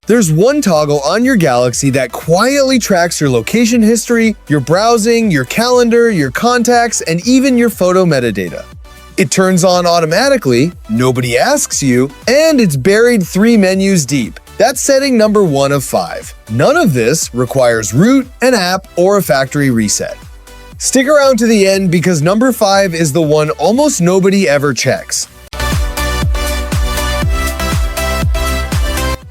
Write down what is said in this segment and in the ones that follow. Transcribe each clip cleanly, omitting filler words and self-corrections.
There's one toggle on your Galaxy that quietly tracks your location history, your browsing, your calendar, your contacts, and even your photo metadata. It turns on automatically, nobody asks you, and it's buried 3 menus deep. That's setting number 1 of 5. None of this requires root, an app, or a factory reset. Stick around to the end because number 5 is the one almost nobody ever checks.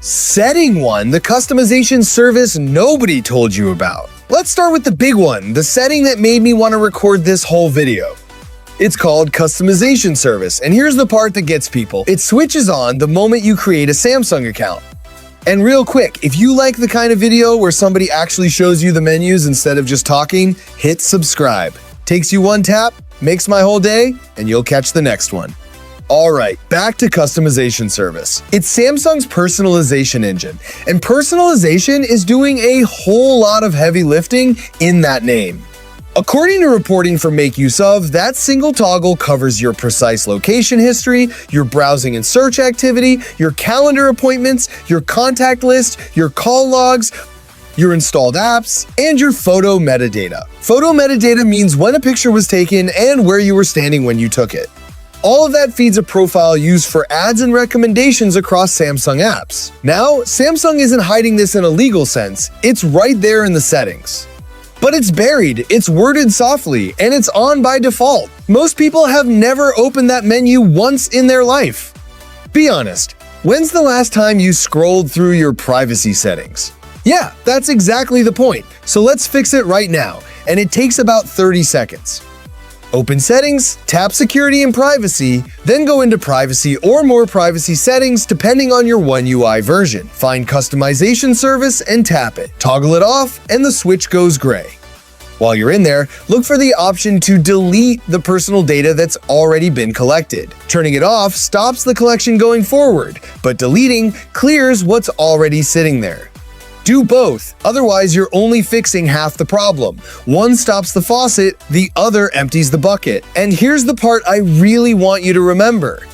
Setting 1, the customization service nobody told you about. Let's start with the big one, the setting that made me want to record this whole video. It's called customization service, and here's the part that gets people. It switches on the moment you create a Samsung account. And real quick, if you like the kind of video where somebody actually shows you the menus instead of just talking, hit subscribe. Takes you one tap, makes my whole day, and you'll catch the next one. Alright, back to customization service. It's Samsung's personalization engine, and personalization is doing a whole lot of heavy lifting in that name. According to reporting from Make Use Of, that single toggle covers your precise location history, your browsing and search activity, your calendar appointments, your contact list, your call logs, your installed apps, and your photo metadata. Photo metadata means when a picture was taken and where you were standing when you took it. All of that feeds a profile used for ads and recommendations across Samsung apps. Now, Samsung isn't hiding this in a legal sense, it's right there in the settings. But it's buried, it's worded softly, and it's on by default. Most people have never opened that menu once in their life. Be honest, when's the last time you scrolled through your privacy settings? Yeah, that's exactly the point. So let's fix it right now, and it takes about 30 seconds. Open Settings, tap Security and Privacy, then go into Privacy or More Privacy settings depending on your One UI version. Find Customization Service and tap it. Toggle it off and the switch goes gray. While you're in there, look for the option to delete the personal data that's already been collected. Turning it off stops the collection going forward, but deleting clears what's already sitting there. Do both, otherwise you're only fixing half the problem. One stops the faucet, the other empties the bucket. And here's the part I really want you to remember.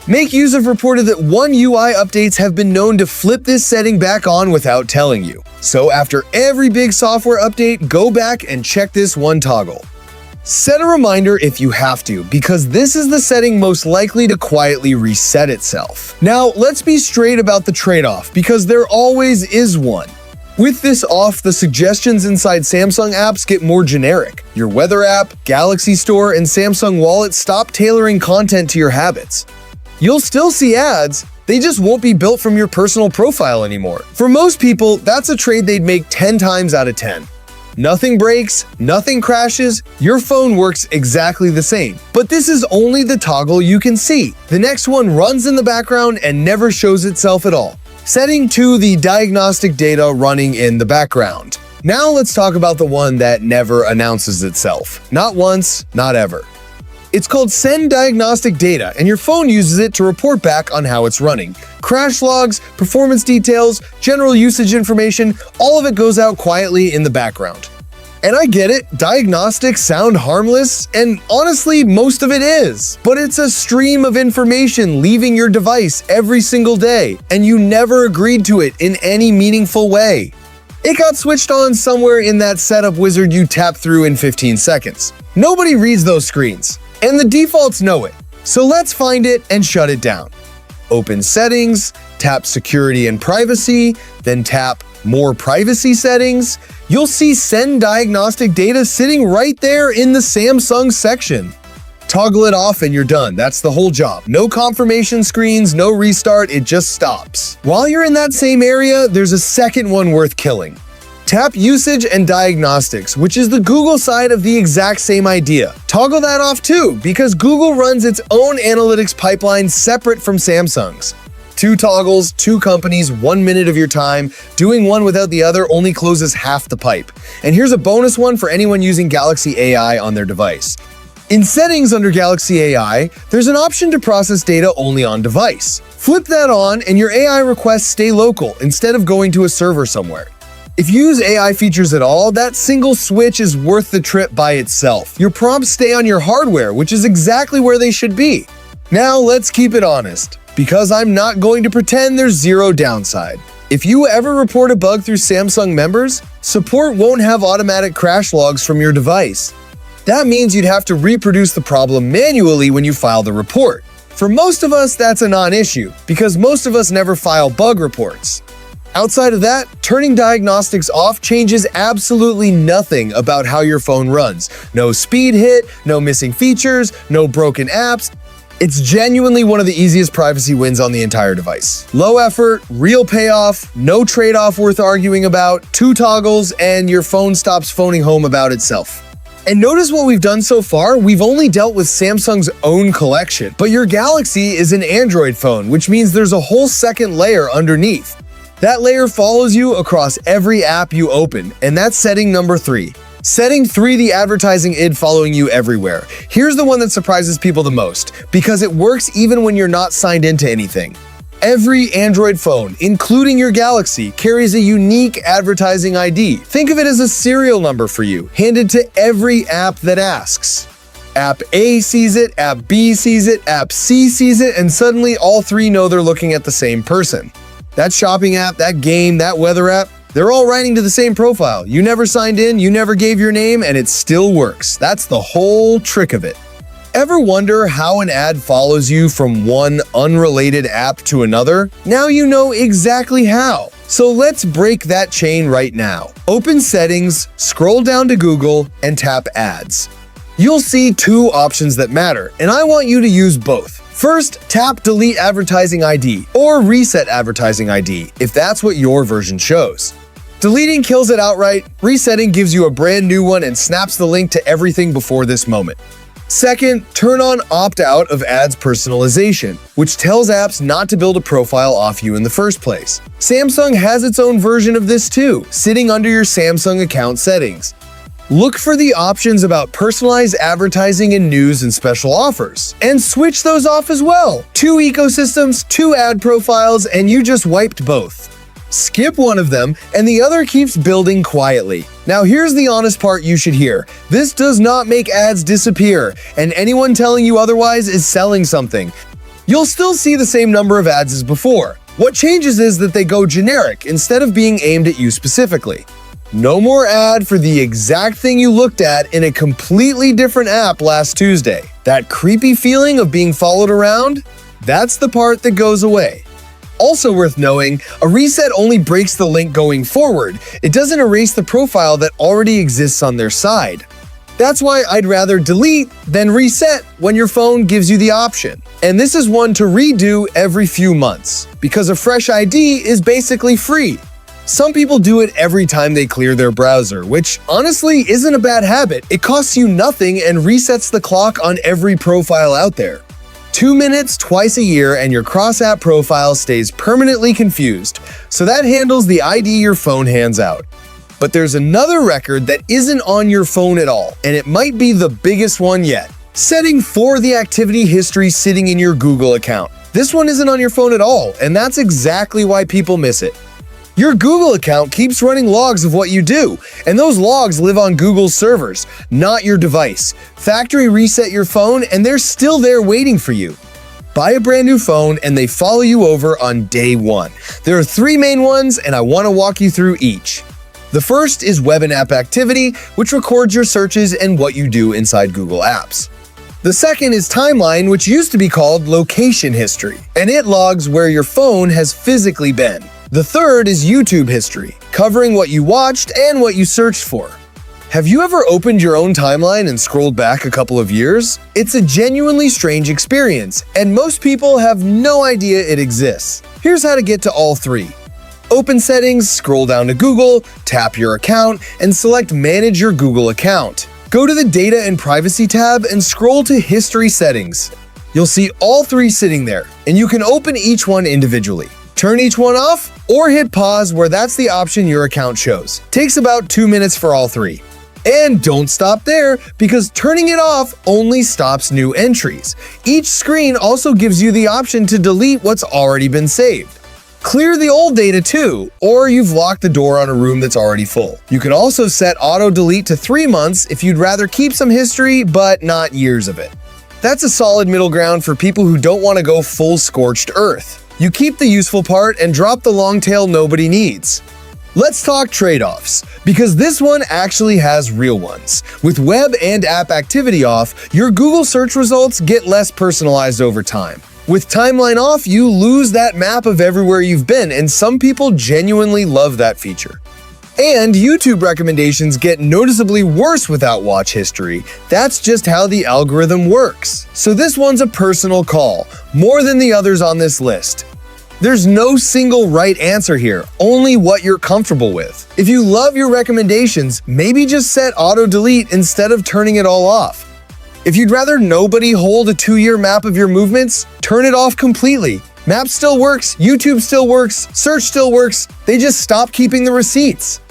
Make Use Of reported that One UI updates have been known to flip this setting back on without telling you. So after every big software update, go back and check this one toggle. Set a reminder if you have to, because this is the setting most likely to quietly reset itself. Now, let's be straight about the trade-off, because there always is one. With this off, the suggestions inside Samsung apps get more generic. Your weather app, Galaxy Store, and Samsung Wallet stop tailoring content to your habits. You'll still see ads, they just won't be built from your personal profile anymore. For most people, that's a trade they'd make 10 times out of 10. Nothing breaks, nothing crashes, your phone works exactly the same. But this is only the toggle you can see. The next one runs in the background and never shows itself at all. Setting to the diagnostic data running in the background. Now let's talk about the one that never announces itself. Not once, not ever. It's called Send Diagnostic Data, and your phone uses it to report back on how it's running. Crash logs, performance details, general usage information, all of it goes out quietly in the background. And I get it, diagnostics sound harmless, and honestly, most of it is. But it's a stream of information leaving your device every single day, and you never agreed to it in any meaningful way. It got switched on somewhere in that setup wizard you tap through in 15 seconds. Nobody reads those screens, and the defaults know it. So let's find it and shut it down. Open Settings, tap Security and Privacy, then tap More Privacy Settings. You'll see Send Diagnostic Data sitting right there in the Samsung section. Toggle it off and you're done. That's the whole job. No confirmation screens, no restart, it just stops. While you're in that same area, there's a second one worth killing. Tap Usage and Diagnostics, which is the Google side of the exact same idea. Toggle that off too, because Google runs its own analytics pipeline separate from Samsung's. 2 toggles, 2 companies, 1 minute of your time. Doing one without the other only closes half the pipe. And here's a bonus one for anyone using Galaxy AI on their device. In Settings under Galaxy AI, there's an option to process data only on device. Flip that on and your AI requests stay local instead of going to a server somewhere. If you use AI features at all, that single switch is worth the trip by itself. Your prompts stay on your hardware, which is exactly where they should be. Now let's keep it honest, because I'm not going to pretend there's zero downside. If you ever report a bug through Samsung members, support won't have automatic crash logs from your device. That means you'd have to reproduce the problem manually when you file the report. For most of us, that's a non-issue, because most of us never file bug reports. Outside of that, turning Diagnostics off changes absolutely nothing about how your phone runs. No speed hit, no missing features, no broken apps. It's genuinely one of the easiest privacy wins on the entire device. Low effort, real payoff, no trade-off worth arguing about, 2 toggles, and your phone stops phoning home about itself. And notice what we've done so far. We've only dealt with Samsung's own collection, but your Galaxy is an Android phone, which means there's a whole second layer underneath. That layer follows you across every app you open, and that's setting number 3. Setting 3, the advertising id following you everywhere. Here's the one that surprises people the most, because it works even when you're not signed into anything. Every Android phone, including your Galaxy, carries a unique advertising ID. Think of it as a serial number for you, handed to every app that asks. App A sees it, App B sees it, App C sees it, and suddenly all 3 know they're looking at the same person. That shopping app, that game, that weather app, they're all writing to the same profile. You never signed in, you never gave your name, and it still works. That's the whole trick of it. Ever wonder how an ad follows you from one unrelated app to another? Now you know exactly how. So let's break that chain right now. Open Settings, scroll down to Google, and tap Ads. You'll see 2 options that matter, and I want you to use both. First, tap Delete Advertising ID or Reset Advertising ID if that's what your version shows. Deleting kills it outright, resetting gives you a brand new one and snaps the link to everything before this moment. Second, turn on Opt-out of Ads Personalization, which tells apps not to build a profile off you in the first place. Samsung has its own version of this too, sitting under your Samsung account settings. Look for the options about personalized advertising and news and special offers, and switch those off as well. 2 ecosystems, 2 ad profiles, and you just wiped both. Skip one of them, and the other keeps building quietly. Now here's the honest part you should hear. This does not make ads disappear, and anyone telling you otherwise is selling something. You'll still see the same number of ads as before. What changes is that they go generic instead of being aimed at you specifically. No more ad for the exact thing you looked at in a completely different app last Tuesday. That creepy feeling of being followed around? That's the part that goes away. Also worth knowing, a reset only breaks the link going forward. It doesn't erase the profile that already exists on their side. That's why I'd rather delete than reset when your phone gives you the option. And this is one to redo every few months, because a fresh ID is basically free. Some people do it every time they clear their browser, which honestly isn't a bad habit. It costs you nothing and resets the clock on every profile out there. 2 minutes twice a year and your cross-app profile stays permanently confused, so that handles the ID your phone hands out. But there's another record that isn't on your phone at all, and it might be the biggest one yet. Setting for the activity history sitting in your Google account. This one isn't on your phone at all, and that's exactly why people miss it. Your Google account keeps running logs of what you do, and those logs live on Google's servers, not your device. Factory reset your phone, and they're still there waiting for you. Buy a brand new phone, and they follow you over on day 1. There are 3 main ones, and I want to walk you through each. The first is Web and App Activity, which records your searches and what you do inside Google Apps. The second is Timeline, which used to be called Location History, and it logs where your phone has physically been. The third is YouTube History, covering what you watched and what you searched for. Have you ever opened your own timeline and scrolled back a couple of years? It's a genuinely strange experience, and most people have no idea it exists. Here's how to get to all 3. Open Settings, scroll down to Google, tap your account, and select Manage your Google account. Go to the Data and Privacy tab and scroll to History Settings. You'll see all 3 sitting there, and you can open each one individually. Turn each one off, or hit pause where that's the option your account shows. Takes about 2 minutes for all 3. And don't stop there, because turning it off only stops new entries. Each screen also gives you the option to delete what's already been saved. Clear the old data too, or you've locked the door on a room that's already full. You can also set auto delete to 3 months if you'd rather keep some history, but not years of it. That's a solid middle ground for people who don't want to go full scorched earth. You keep the useful part and drop the long tail nobody needs. Let's talk trade-offs, because this one actually has real ones. With web and app activity off, your Google search results get less personalized over time. With timeline off, you lose that map of everywhere you've been, and some people genuinely love that feature. And YouTube recommendations get noticeably worse without watch history. That's just how the algorithm works. So this one's a personal call, more than the others on this list. There's no single right answer here, only what you're comfortable with. If you love your recommendations, maybe just set auto-delete instead of turning it all off. If you'd rather nobody hold a 2-year map of your movements, turn it off completely. Maps still works, YouTube still works, search still works, they just stop keeping the receipts.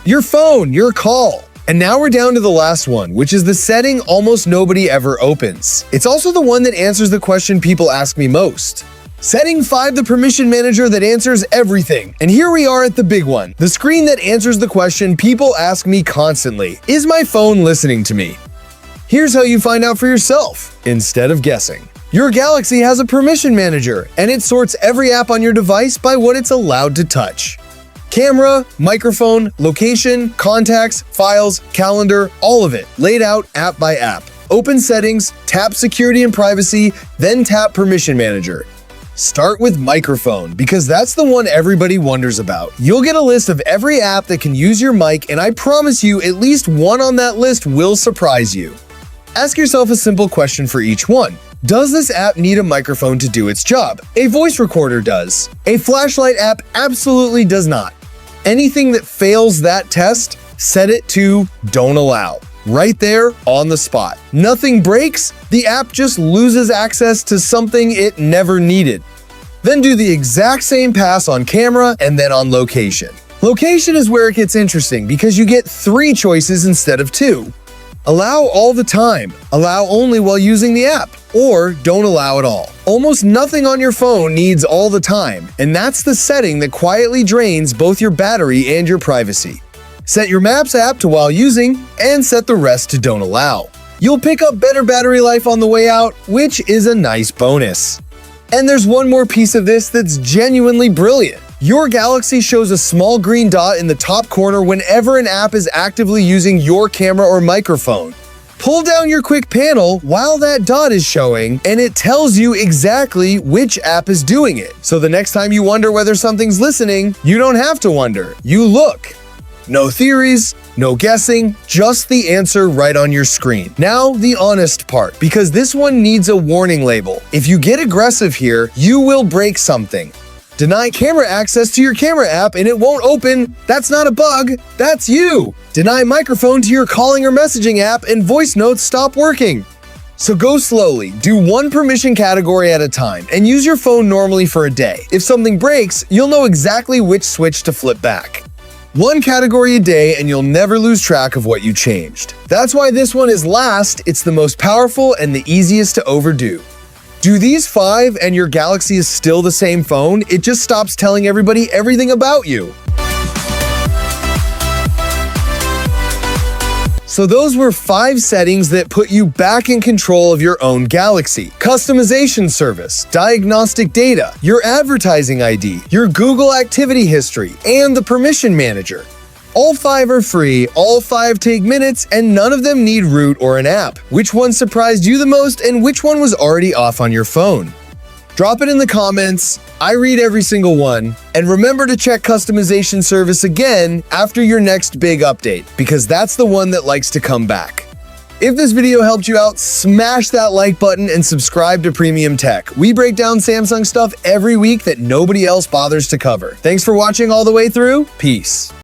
Your phone, your call. And now we're down to the last one, which is the setting almost nobody ever opens. It's also the one that answers the question people ask me most. Setting 5, the permission manager that answers everything. And here we are at the big one, the screen that answers the question people ask me constantly. Is my phone listening to me? Here's how you find out for yourself, instead of guessing. Your Galaxy has a permission manager, and it sorts every app on your device by what it's allowed to touch. Camera, microphone, location, contacts, files, calendar, all of it, laid out app by app. Open settings, tap security and privacy, then tap permission manager. Start with microphone, because that's the one everybody wonders about. You'll get a list of every app that can use your mic, and I promise you at least one on that list will surprise you. Ask yourself a simple question for each one. Does this app need a microphone to do its job? A voice recorder does. A flashlight app absolutely does not. Anything that fails that test, set it to don't allow. Right there on the spot. Nothing breaks, the app just loses access to something it never needed. Then do the exact same pass on camera and then on location. Location is where it gets interesting because you get 3 choices instead of 2. Allow all the time, allow only while using the app, or don't allow at all. Almost nothing on your phone needs all the time, and that's the setting that quietly drains both your battery and your privacy. Set your Maps app to while using, and set the rest to don't allow. You'll pick up better battery life on the way out, which is a nice bonus. And there's one more piece of this that's genuinely brilliant. Your Galaxy shows a small green dot in the top corner whenever an app is actively using your camera or microphone. Pull down your quick panel while that dot is showing, and it tells you exactly which app is doing it. So the next time you wonder whether something's listening, you don't have to wonder. You look. No theories, no guessing, just the answer right on your screen. Now, the honest part, because this one needs a warning label. If you get aggressive here, you will break something. Deny camera access to your camera app and it won't open. That's not a bug, that's you. Deny microphone to your calling or messaging app and voice notes stop working. So go slowly, do one permission category at a time, and use your phone normally for a day. If something breaks, you'll know exactly which switch to flip back. One category a day and you'll never lose track of what you changed. That's why this one is last, it's the most powerful and the easiest to overdo. Do these 5 and your Galaxy is still the same phone, it just stops telling everybody everything about you. So those were 5 settings that put you back in control of your own Galaxy. Customization service, diagnostic data, your advertising ID, your Google activity history, and the permission manager. All 5 are free, all 5 take minutes, and none of them need root or an app. Which one surprised you the most and which one was already off on your phone? Drop it in the comments. I read every single one. And remember to check customization service again after your next big update, because that's the one that likes to come back. If this video helped you out, smash that like button and subscribe to Premium Tech. We break down Samsung stuff every week that nobody else bothers to cover. Thanks for watching all the way through. Peace.